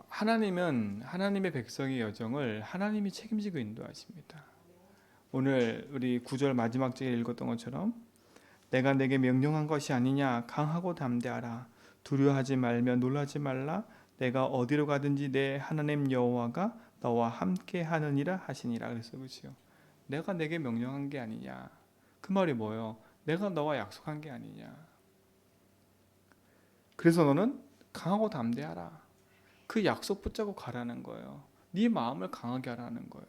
하나님은 하나님의 백성의 여정을 하나님이 책임지고 인도하십니다. 오늘 우리 9절 마지막 절에 읽었던 것처럼 내가 내게 명령한 것이 아니냐 강하고 담대하라 두려워하지 말며 놀라지 말라 내가 어디로 가든지 내 하나님 여호와가 너와 함께 하느니라 하시니라. 그래서 그렇죠. 내가 내게 명령한 게 아니냐. 그 말이 뭐예요? 내가 너와 약속한 게 아니냐. 그래서 너는 강하고 담대하라. 그 약속 붙잡고 가라는 거예요. 네 마음을 강하게 하라는 거예요.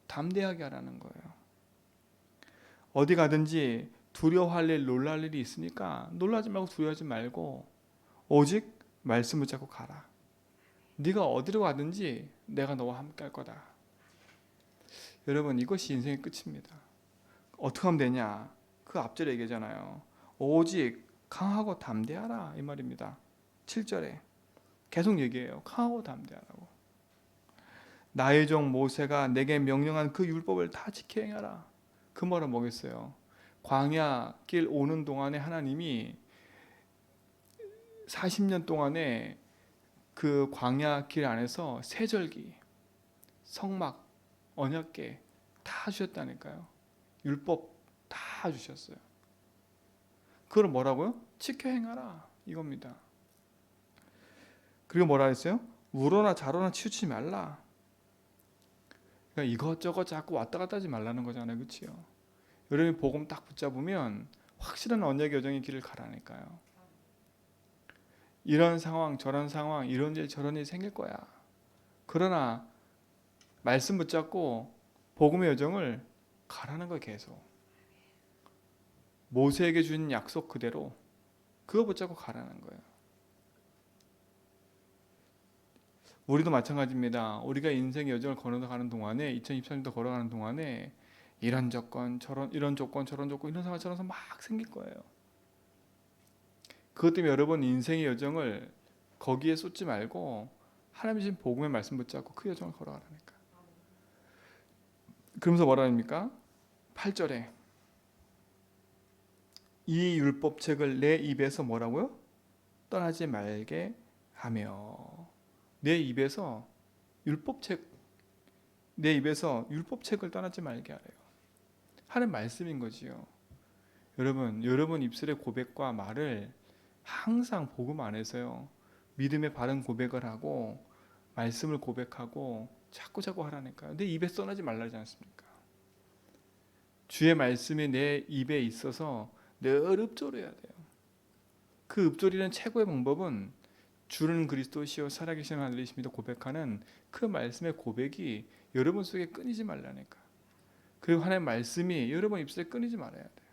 담대하게 하라는 거예요. 어디 가든지 두려워할 일, 놀랄 일이 있으니까 놀라지 말고 두려워하지 말고 오직 말씀 붙잡고 가라. 네가 어디로 가든지 내가 너와 함께 할 거다. 여러분 이것이 인생의 끝입니다. 어떻게 하면 되냐? 그 앞절에 얘기하잖아요. 오직 강하고 담대하라 이 말입니다. 7절에 계속 얘기해요. 강하고 담대하라고. 나의 종 모세가 내게 명령한 그 율법을 다 지켜 행하라. 그 말은 뭐겠어요? 광야 길 오는 동안에 하나님이 40년 동안에 그 광야 길 안에서 세절기, 성막, 언약궤 다 주셨다니까요. 율법 다 주셨어요. 그걸 뭐라고요? 지켜 행하라 이겁니다. 그리고 뭐라 했어요? 우로나 좌로나 치우치지 말라. 그러니까 이것저것 자꾸 왔다 갔다 하지 말라는 거잖아요. 그렇죠? 여러분이 복음 딱 붙잡으면 확실한 언약의 여정의 길을 가라니까요. 이런 상황 저런 상황 이런 일 저런 일이 생길 거야. 그러나 말씀 붙잡고 복음의 여정을 가라는 거 계속. 모세에게 준 약속 그대로 그거 붙잡고 가라는 거예요. 우리도 마찬가지입니다. 우리가 인생의 여정을 걸어가는 동안에 2023년도 걸어가는 동안에 이런 조건 저런 이런 조건 저런 조건 이런 상황 저런 상황 막 생길 거예요. 그것 때문에 여러분 인생의 여정을 거기에 쏟지 말고 하나님 주신 복음의 말씀 붙잡고 그 여정을 걸어가라니까. 그러면서 뭐라 합니까? 8절에 이 율법책을 내 입에서 뭐라고요? 떠나지 말게 하며. 내 입에서 율법책을 떠나지 말게 하래요. 하는 말씀인 거지요. 여러분 입술의 고백과 말을 항상 복음 안에서요. 믿음의 바른 고백을 하고 말씀을 고백하고 자꾸 하라니까요. 내 입에 떠나지 말라지 않습니까? 주의 말씀이 내 입에 있어서 늘 읊조려야 돼요. 그 읊조리는 최고의 방법은 주는 그리스도시요 살아계신 하나님이십니다 고백하는 그 말씀의 고백이 여러분 속에 끊이지 말라니까. 그리고 하나님의 말씀이 여러분 입술에 끊이지 말아야 돼요.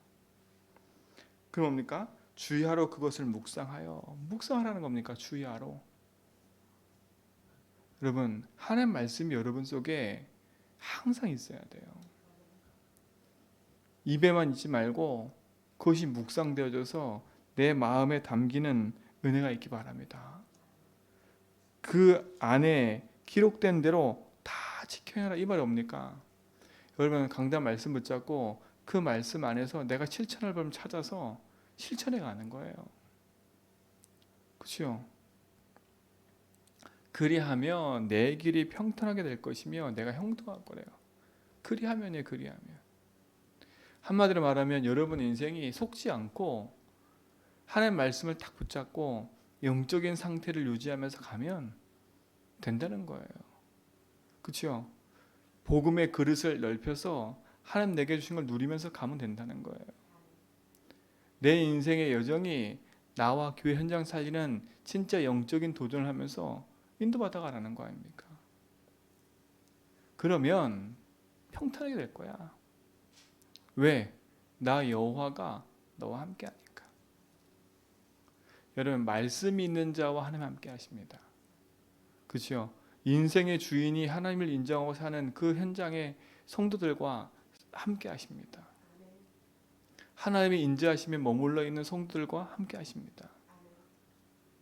그럼 뭡니까? 주야로 그것을 묵상하라는 겁니까? 주야로. 여러분 하나님의 말씀이 여러분 속에 항상 있어야 돼요. 입에만 있지 말고 그것이 묵상되어져서 내 마음에 담기는 은혜가 있기 바랍니다. 그 안에 기록된 대로 다 지켜내라 이 말이 뭡니까? 여러분 강단 말씀 붙잡고 그 말씀 안에서 내가 실천할 법을 찾아서 실천해 가는 거예요. 그렇죠? 그리하면 내 길이 평탄하게 될 것이며 내가 형통할 거래요. 그리하면이에요. 그리하면. 한마디로 말하면 여러분 인생이 속지 않고 하나님의 말씀을 딱 붙잡고 영적인 상태를 유지하면서 가면 된다는 거예요. 그렇죠? 복음의 그릇을 넓혀서 하나님 내게 주신 걸 누리면서 가면 된다는 거예요. 내 인생의 여정이 나와 교회 현장 살리는 진짜 영적인 도전을 하면서 인도받아 가라는 거 아닙니까? 그러면 평탄하게 될 거야. 왜? 나 여호와가 너와 함께 하니까. 여러분 말씀이 있는 자와 하나님 함께 하십니다. 그렇죠? 인생의 주인이 하나님을 인정하고 사는 그 현장의 성도들과 함께 하십니다. 하나님의 인자하심에 머물러 있는 성도들과 함께 하십니다.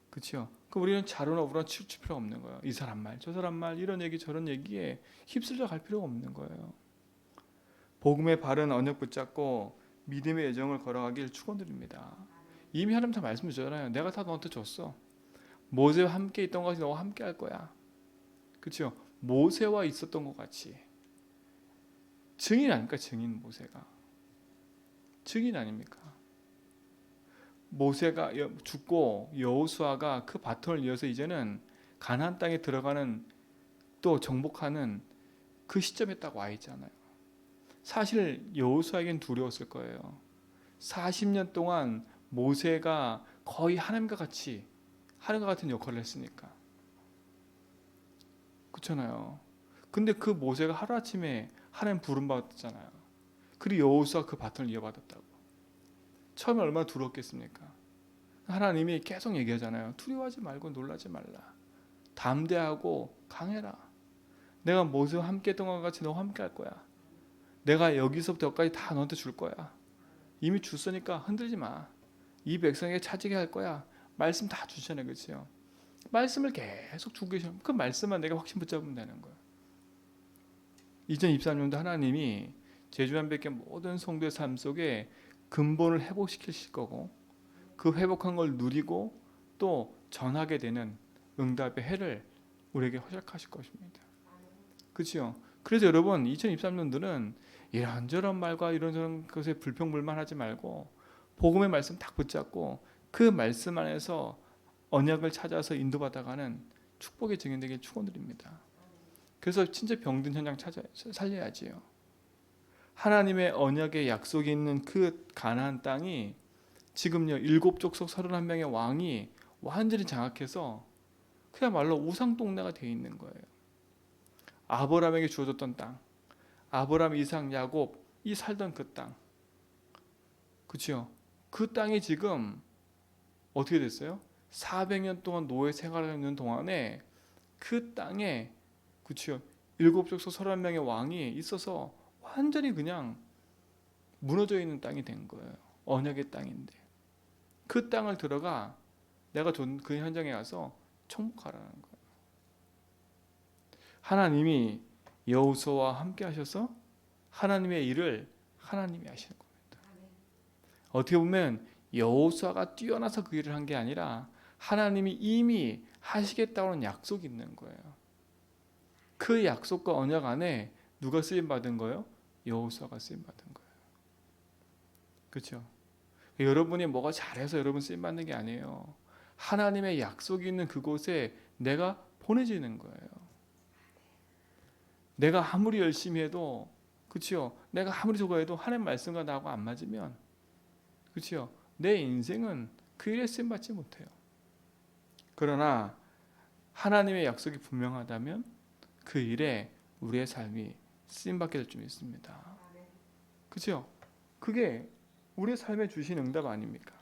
그렇죠? 그럼 우리는 자로나 우로나 치우칠 필요가 없는 거예요. 이 사람 말, 저 사람 말, 이런 얘기 저런 얘기에 휩쓸려 갈 필요가 없는 거예요. 복음의 바른 언약 붙잡고 믿음의 여정을 걸어가길 축원드립니다. 이미 하나님 다 말씀 주잖아요. 내가 다 너한테 줬어. 모세와 함께 있던 것 같이 너와 함께 할 거야. 그렇죠? 모세와 있었던 것 같이. 증인 아닙니까? 증인 모세가. 증인 아닙니까? 모세가 죽고 여호수아가 그 바톤을 이어서 이제는 가나안 땅에 들어가는 또 정복하는 그 시점에 딱 와 있잖아요. 사실 여호수아에겐 두려웠을 거예요. 40년 동안 모세가 거의 하나님과 같은 역할을 했으니까. 그렇잖아요. 근데 그 모세가 하루아침에 하나님 부름 받았잖아요. 그리고 여호수아 그 바톤을 이어받았다고. 처음에 얼마나 두렵겠습니까? 하나님이 계속 얘기하잖아요. 두려워하지 말고 놀라지 말라. 담대하고 강해라. 내가 모세와 함께 했던 것 같이 너와 함께 할 거야. 내가 여기서부터 여기까지 다 너한테 줄 거야. 이미 줬으니까 흔들지 마. 이 백성에게 차지게 할 거야. 말씀 다 주잖아요. 그렇죠? 말씀을 계속 주고 계셔. 그 말씀만 내가 확신 붙잡으면 되는 거예요. 2023년도 하나님이 제주한백의 모든 성도의 삶 속에 근본을 회복시키실 거고 그 회복한 걸 누리고 또 전하게 되는 응답의 해를 우리에게 허락하실 것입니다. 그렇죠? 그래서 여러분 2023년도는 이런저런 말과 이런저런 것에 불평불만하지 말고 복음의 말씀 딱 붙잡고 그 말씀 안에서 언약을 찾아서 인도받아가는 축복의 증인 되길 축원드립니다. 그래서 진짜 병든 현장 살려야지요. 하나님의 언약의 약속이 있는 그 가나안 땅이 지금요 7족속 31명의 왕이 완전히 장악해서 그야말로 우상 동네가 되어 있는 거예요. 아브라함에게 주어졌던 땅, 아브라함, 이삭, 야곱이 살던 그 땅, 그렇죠? 그 땅이 지금 어떻게 됐어요? 400년 동안 노예 생활하는 동안에 그 땅에 그렇죠? 7족속 31명의 왕이 있어서 완전히 그냥 무너져 있는 땅이 된 거예요. 언약의 땅인데 그 땅을 들어가 내가 준 그 현장에 가서 정복하라는 거예요. 하나님이 여호수아와 함께 하셔서 하나님의 일을 하나님이 하시는 겁니다. 어떻게 보면 여호수아가 뛰어나서 그 일을 한 게 아니라 하나님이 이미 하시겠다는 약속이 있는 거예요. 그 약속과 언약 안에 누가 쓰임 받은 거예요? 여호수아가 쓰임 받은 거예요. 그렇죠? 여러분이 뭐가 잘해서 여러분 쓰임 받는 게 아니에요. 하나님의 약속이 있는 그곳에 내가 보내지는 거예요. 내가 아무리 열심히 해도 그렇죠? 내가 아무리 저거 해도 하나님 말씀과 나하고 안 맞으면 그렇죠? 내 인생은 그 일에 쓰임 받지 못해요. 그러나 하나님의 약속이 분명하다면 그 일에 우리의 삶이 쓰임 받게 될 줄 믿습니다. 그렇죠? 그게 우리의 삶에 주신 응답 아닙니까?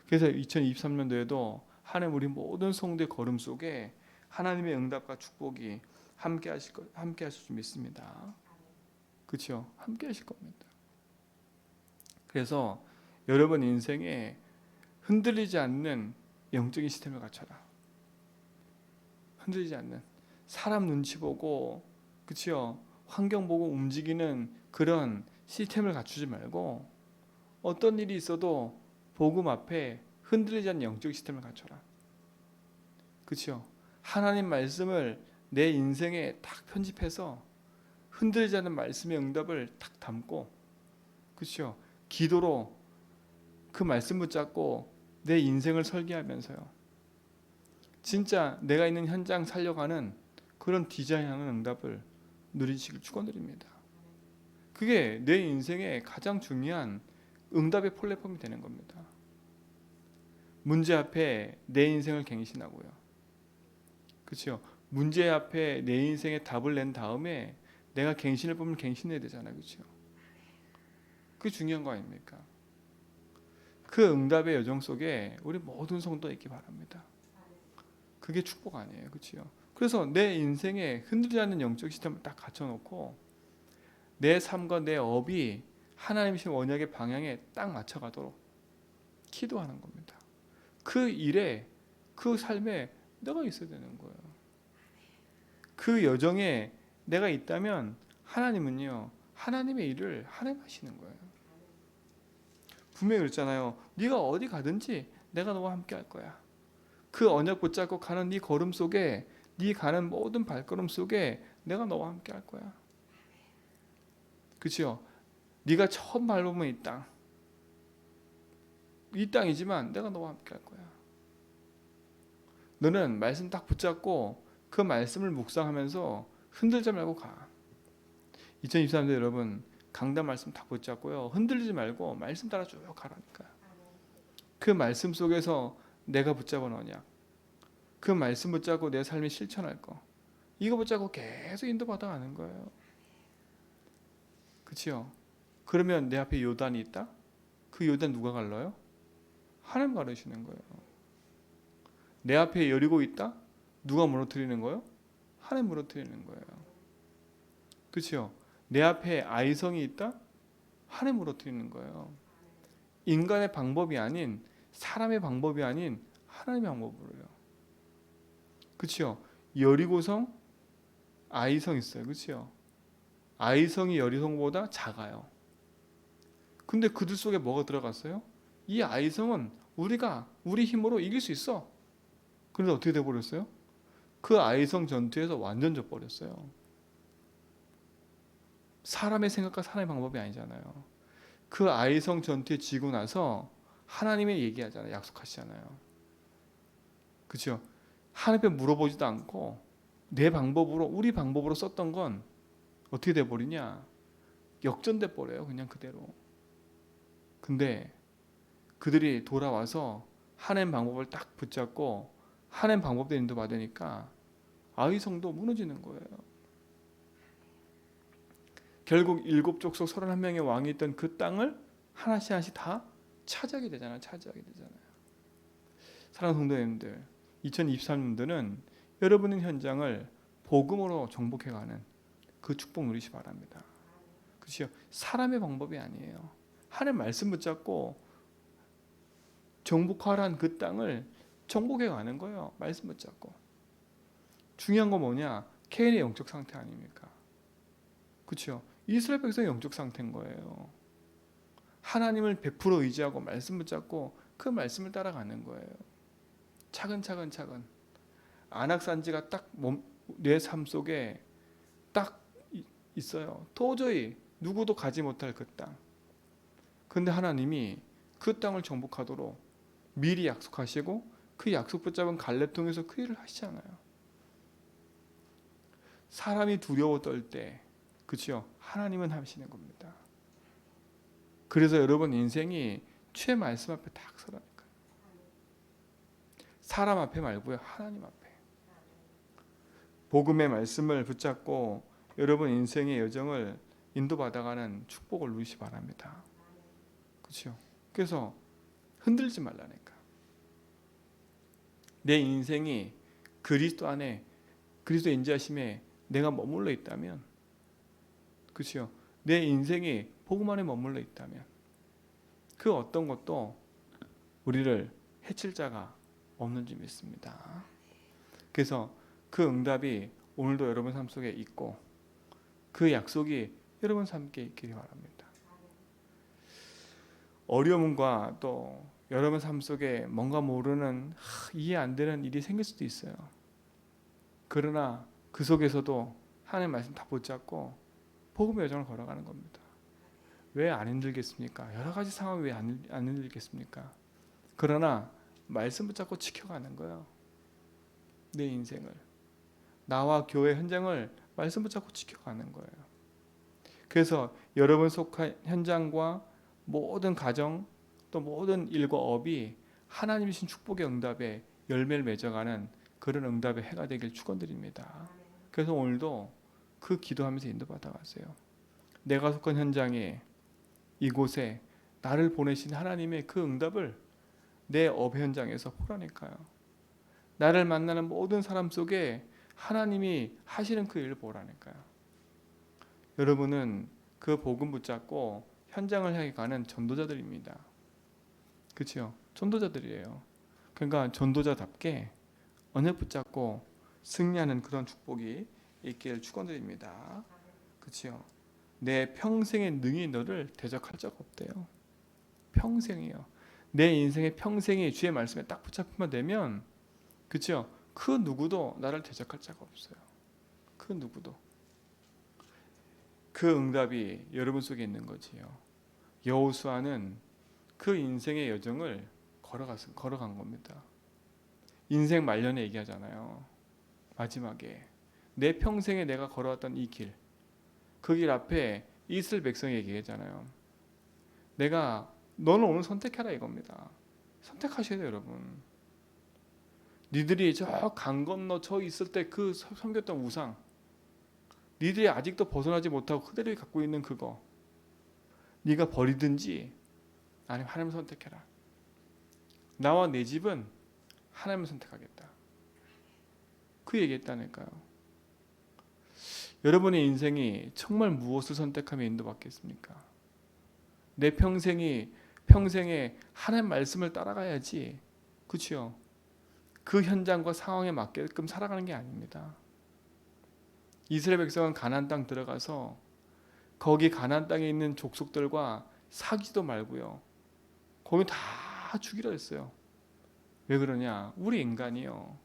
그래서 2023년도에도 하나님 우리 모든 성도의 걸음 속에 하나님의 응답과 축복이 함께 하실 줄 믿습니다. 그렇죠? 함께 하실 겁니다. 그래서 여러분 인생에 흔들리지 않는 영적인 시스템을 갖춰라. 흔들리지 않는 사람 눈치 보고 그렇죠? 환경 보고 움직이는 그런 시스템을 갖추지 말고 어떤 일이 있어도 복음 앞에 흔들리지 않는 영적 시스템을 갖춰라. 그렇죠? 하나님 말씀을 내 인생에 딱 편집해서 흔들리지 않는 말씀의 응답을 딱 담고 그렇죠? 기도로 그 말씀 붙잡고 내 인생을 설계하면서요. 진짜 내가 있는 현장 살려가는 그런 디자인하는 응답을 누리시길 축원드립니다. 그게 내 인생의 가장 중요한 응답의 플랫폼이 되는 겁니다. 문제 앞에 내 인생을 갱신하고요. 그렇죠? 문제 앞에 내 인생의 답을 낸 다음에 내가 갱신을 뽑으면 갱신해야 되잖아요. 그렇죠? 그게 중요한 거 아닙니까? 그 응답의 여정 속에 우리 모든 성도가 있기 바랍니다. 그게 축복 아니에요. 그렇죠? 그래서 내 인생에 흔들리지 않는 영적 시스템을 딱 갖춰놓고 내 삶과 내 업이 하나님이신 원약의 방향에 딱 맞춰가도록 기도하는 겁니다. 그 일에 그 삶에 내가 있어야 되는 거예요. 그 여정에 내가 있다면 하나님은요 하나님의 일을 하나님 하시는 거예요. 분명히 그랬잖아요. 네가 어디 가든지 내가 너와 함께 할 거야. 그 언약 붙잡고 가는 네 걸음 속에, 네 가는 모든 발걸음 속에 내가 너와 함께 할 거야. 그렇죠? 네가 처음 밟으면 이 땅, 이 땅이지만 내가 너와 함께 할 거야. 너는 말씀 딱 붙잡고 그 말씀을 묵상하면서 흔들지 말고 가. 2023년 여러분, 강단 말씀 딱 붙잡고요, 흔들리지 말고 말씀 따라 쭉 가라니까. 그 말씀 속에서 내가 붙잡은 언약, 그 말씀 붙잡고 내 삶에 실천할 거, 이거 붙잡고 계속 인도받아 가는 거예요. 그렇죠? 그러면 내 앞에 요단이 있다? 그 요단 누가 갈라요? 하나님 가르시는 거예요. 내 앞에 여리고 있다? 누가 무너뜨리는 거예요? 하나님 무너뜨리는 거예요. 그렇죠? 내 앞에 아이성이 있다? 하나님 무너뜨리는 거예요. 인간의 방법이 아닌, 사람의 방법이 아닌 하나님의 방법으로요. 그렇죠? 여리고성, 아이성 있어요. 그렇죠? 아이성이 여리성보다 작아요. 근데 그들 속에 뭐가 들어갔어요? 이 아이성은 우리 힘으로 이길 수 있어. 그런데 어떻게 돼버렸어요? 그 아이성 전투에서 완전 져버렸어요. 사람의 생각과 사람의 방법이 아니잖아요. 그 아이성 전투에 지고 나서 하나님의 얘기하잖아요. 약속하시잖아요. 그렇죠? 하나님께 물어보지도 않고 내 방법으로, 우리 방법으로 썼던 건 어떻게 돼버리냐? 역전돼 버려요. 그냥 그대로. 근데 그들이 돌아와서 하나님 방법을 딱 붙잡고 하나님 방법대로 인도받으니까 아이성도 무너지는 거예요. 결국 일곱 족속 31명의 왕이 있던 그 땅을 하나씩 하나씩 다 차지하게 되잖아요. 사랑하는 성도님들, 2023년도는 여러분의 현장을 복음으로 정복해가는 그 축복 누리시 바랍니다. 그렇죠? 사람의 방법이 아니에요. 하나님 말씀 붙잡고 정복하라는 그 땅을 정복해가는 거예요. 말씀 붙잡고. 중요한 건 뭐냐? 케인의 영적 상태 아닙니까? 그렇죠? 이스라엘 백성의 영적 상태인 거예요. 하나님을 100% 의지하고 말씀 붙잡고 그 말씀을 따라가는 거예요. 차근차근. 안악산지가 딱 내 삶 속에 딱 있어요. 도저히 누구도 가지 못할 그 땅. 그런데 하나님이 그 땅을 정복하도록 미리 약속하시고 그 약속 붙잡은 갈렙 통해서 그 일을 하시잖아요. 사람이 두려워 떨 때, 그렇죠? 하나님은 하시는 겁니다. 그래서 여러분 인생이 주의 말씀 앞에 딱 서라니까요. 사람 앞에 말고요, 하나님 앞에. 복음의 말씀을 붙잡고 여러분 인생의 여정을 인도받아가는 축복을 누리시 바랍니다. 그렇죠? 그래서 흔들지 말라니까. 내 인생이 그리스도 안에, 그리스도 인자심에 내가 머물러 있다면, 그렇죠? 내 인생이 복음 안에 머물러 있다면 그 어떤 것도 우리를 해칠 자가 없는 줄 믿습니다. 그래서 그 응답이 오늘도 여러분 삶 속에 있고 그 약속이 여러분 삶 속에 있기를 바랍니다. 어려움과 또 여러분 삶 속에 뭔가 모르는 이해 안 되는 일이 생길 수도 있어요. 그러나 그 속에서도 하나님의 말씀 다 붙잡고 복음의 여정을 걸어가는 겁니다. 왜 안 힘들겠습니까? 여러 가지 상황이 왜 안 힘들겠습니까? 그러나 말씀 붙잡고 지켜가는 거예요. 내 인생을, 나와 교회 현장을 말씀 붙잡고 지켜가는 거예요. 그래서 여러분 속한 현장과 모든 가정 또 모든 일과 업이 하나님이 주신 축복의 응답에 열매를 맺어가는 그런 응답의 해가 되길 축원드립니다. 그래서 오늘도 그 기도하면서 인도받아 가세요. 내가 속한 현장에, 이곳에 나를 보내신 하나님의 그 응답을 내 업 현장에서 보라니까요. 나를 만나는 모든 사람 속에 하나님이 하시는 그 일을 보라니까요. 여러분은 그 복음 붙잡고 현장을 향해 가는 전도자들입니다. 그렇죠? 전도자들이에요. 그러니까 전도자답게 언약 붙잡고 승리하는 그런 축복이 있기를 축원드립니다. 그렇죠? 내 평생의 능히 너를 대적할 적 없대요. 평생이요. 내 인생의 평생이 주의 말씀에 딱 붙잡히면 되면 그렇죠? 그 누구도 나를 대적할 자가 없어요. 그 누구도. 그 응답이 여러분 속에 있는 거지요. 여호수아는 그 인생의 여정을 걸어간 겁니다. 인생 말년에 얘기하잖아요. 마지막에 내 평생에 내가 걸어왔던 이 길, 그 길 앞에 이스라엘 백성이 얘기하잖아요. 너는 오늘 선택해라 이겁니다. 선택하셔야 돼요, 여러분. 니들이 저 강 건너 저 있을 때 그 섬겼던 우상, 니들이 아직도 벗어나지 못하고 그대로 갖고 있는 그거, 네가 버리든지 아니면 하나님을 선택해라. 나와 내 집은 하나님을 선택하겠다. 그 얘기했다니까요. 여러분의 인생이 정말 무엇을 선택하며 인도받겠습니까? 내 평생에 하나님 말씀을 따라가야지. 그렇죠? 그 현장과 상황에 맞게끔 살아가는 게 아닙니다. 이스라엘 백성은 가나안 땅 들어가서 거기 가나안 땅에 있는 족속들과 사귀지도 말고요. 거기 다 죽이라 했어요. 왜 그러냐? 우리 인간이요.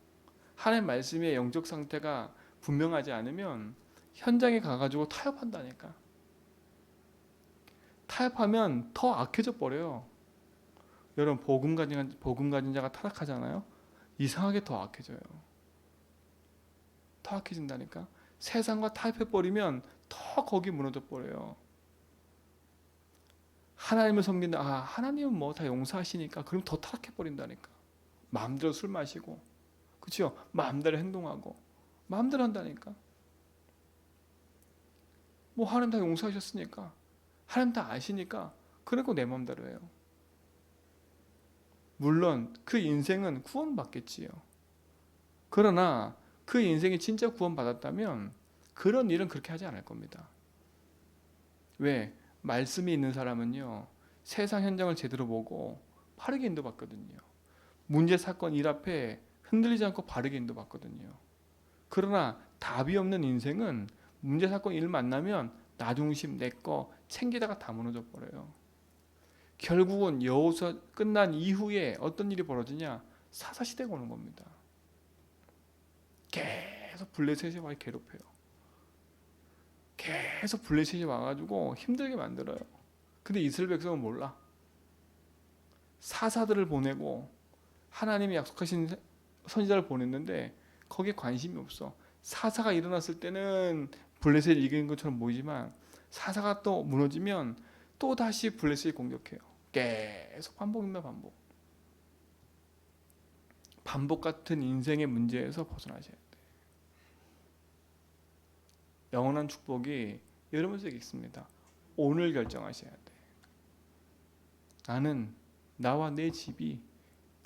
하나님 말씀의 영적 상태가 분명하지 않으면 현장에 가가지고 타협한다니까. 타협하면 더 악해져 버려요. 여러분 복음 가진 자가 타락하잖아요. 이상하게 더 악해져요. 더 악해진다니까. 세상과 타협해 버리면 더 거기 무너져 버려요. 하나님을 섬긴다. 하나님은 뭐 다 용서하시니까. 그럼 더 타락해 버린다니까. 마음대로 술 마시고, 그렇죠? 마음대로 행동하고, 마음대로 한다니까. 뭐 하나님 다 용서하셨으니까, 하나님 다 아시니까, 그러고 내 마음대로 해요. 물론 그 인생은 구원받겠지요. 그러나 그 인생이 진짜 구원받았다면 그런 일은 그렇게 하지 않을 겁니다. 왜? 말씀이 있는 사람은요, 세상 현장을 제대로 보고 바르게 인도받거든요. 문제 사건 일 앞에 흔들리지 않고 바르게 인도받거든요. 그러나 답이 없는 인생은 문제 사건 일 만나면 나 중심 내 거 챙기다가 다 무너져 버려요. 결국은 여호수아 끝난 이후에 어떤 일이 벌어지냐? 사사시대가 오는 겁니다. 계속 블레셋이 와 괴롭혀요. 계속 블레셋이 와가지고 힘들게 만들어요. 근데 이스라엘 백성은 몰라. 사사들을 보내고 하나님이 약속하신 선지자를 보냈는데 거기에 관심이 없어. 사사가 일어났을 때는 블레셋이 이기는 것처럼 보이지만 사사가 또 무너지면 또 다시 블레셋이 공격해요. 계속 반복입니다. 반복 같은 인생의 문제에서 벗어나셔야 돼요. 영원한 축복이 여러분 속에 있습니다. 오늘 결정하셔야 돼. 나는 나와 내 집이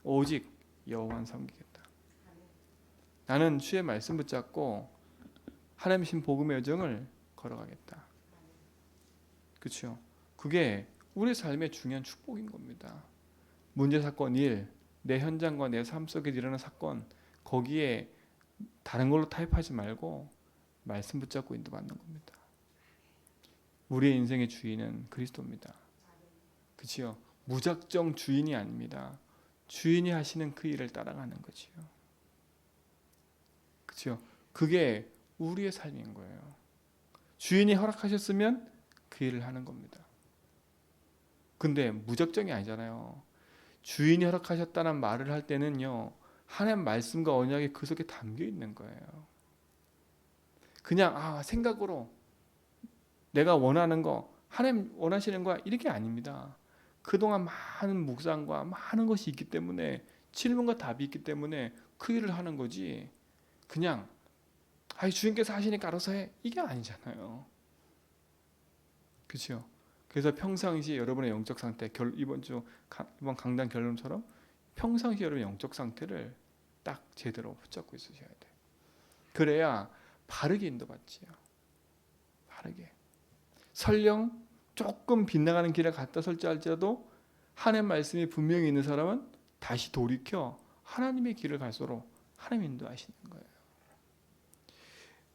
오직 여호와만 섬기겠다. 나는 주의 말씀 붙잡고 하나님 신 복음의 여정을 걸어가겠다. 그렇죠? 그게 우리 삶의 중요한 축복인 겁니다. 문제 사건 일, 내 현장과 내 삶 속에 일어나는 사건, 거기에 다른 걸로 타협하지 말고 말씀 붙잡고 인도받는 겁니다. 우리의 인생의 주인은 그리스도입니다. 그렇죠? 무작정 주인이 아닙니다. 주인이 하시는 그 일을 따라가는 거지요. 그렇죠? 그게 우리의 삶인 거예요. 주인이 허락하셨으면 그 일을 하는 겁니다. 근데 무작정이 아니잖아요. 주인이 허락하셨다는 말을 할 때는요, 하나님 말씀과 언약이 그 속에 담겨 있는 거예요. 그냥 생각으로 내가 원하는 거, 하나님 원하시는 거 이렇게 아닙니다. 그동안 많은 묵상과 많은 것이 있기 때문에, 질문과 답이 있기 때문에 그 일을 하는 거지. 그냥 주인께서 하시니까 알아서 해, 이게 아니잖아요. 그렇죠? 그래서 평상시 여러분의 영적 상태, 이번 강단 결론처럼 평상시 여러분의 영적 상태를 딱 제대로 붙잡고 있으셔야 돼요. 그래야 바르게 인도받지요. 바르게. 설령 조금 빗나가는 길에 갔다 설지 할지라도 하나님의 말씀이 분명히 있는 사람은 다시 돌이켜 하나님의 길을 갈수록 하나님 인도하시는 거예요.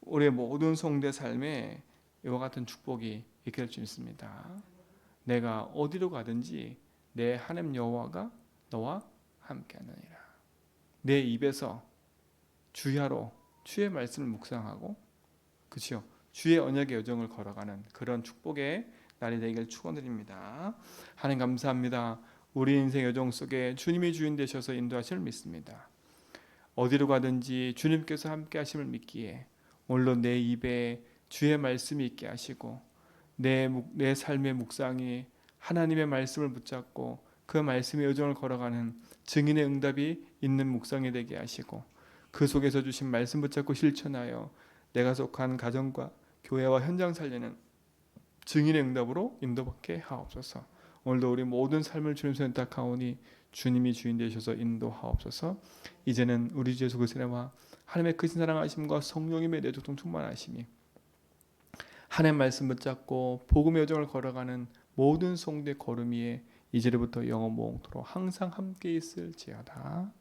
우리의 모든 성도의 삶에 이와 같은 축복이 있게 될 수 있습니다. 내가 어디로 가든지 내 하나님 여호와가 너와 함께하느니라. 내 입에서 주야로 주의 말씀을 묵상하고 그렇죠. 주의 언약의 여정을 걸어가는 그런 축복의 날이 되길 축원드립니다. 하나님 감사합니다. 우리 인생 여정 속에 주님이 주인 되셔서 인도하심을 믿습니다. 어디로 가든지 주님께서 함께 하심을 믿기에 오늘도 내 입에 주의 말씀이 있게 하시고 내 삶의 묵상이 하나님의 말씀을 붙잡고 그 말씀의 여정을 걸어가는 증인의 응답이 있는 묵상이 되게 하시고 그 속에서 주신 말씀 붙잡고 실천하여 내가 속한 가정과 교회와 현장 살리는 증인의 응답으로 인도받게 하옵소서. 오늘도 우리 모든 삶을 주님 손에 탁하오니 주님이 주인 되셔서 인도하옵소서. 이제는 우리 주 예수 그리스도의 은혜와 하나님의 크신 사랑하심과 성령님의 내조통 충만하심이 하나님 말씀 붙잡고 복음의 여정을 걸어가는 모든 성도의 걸음 위에 이제부터 영원토록 항상 함께 있을지어다.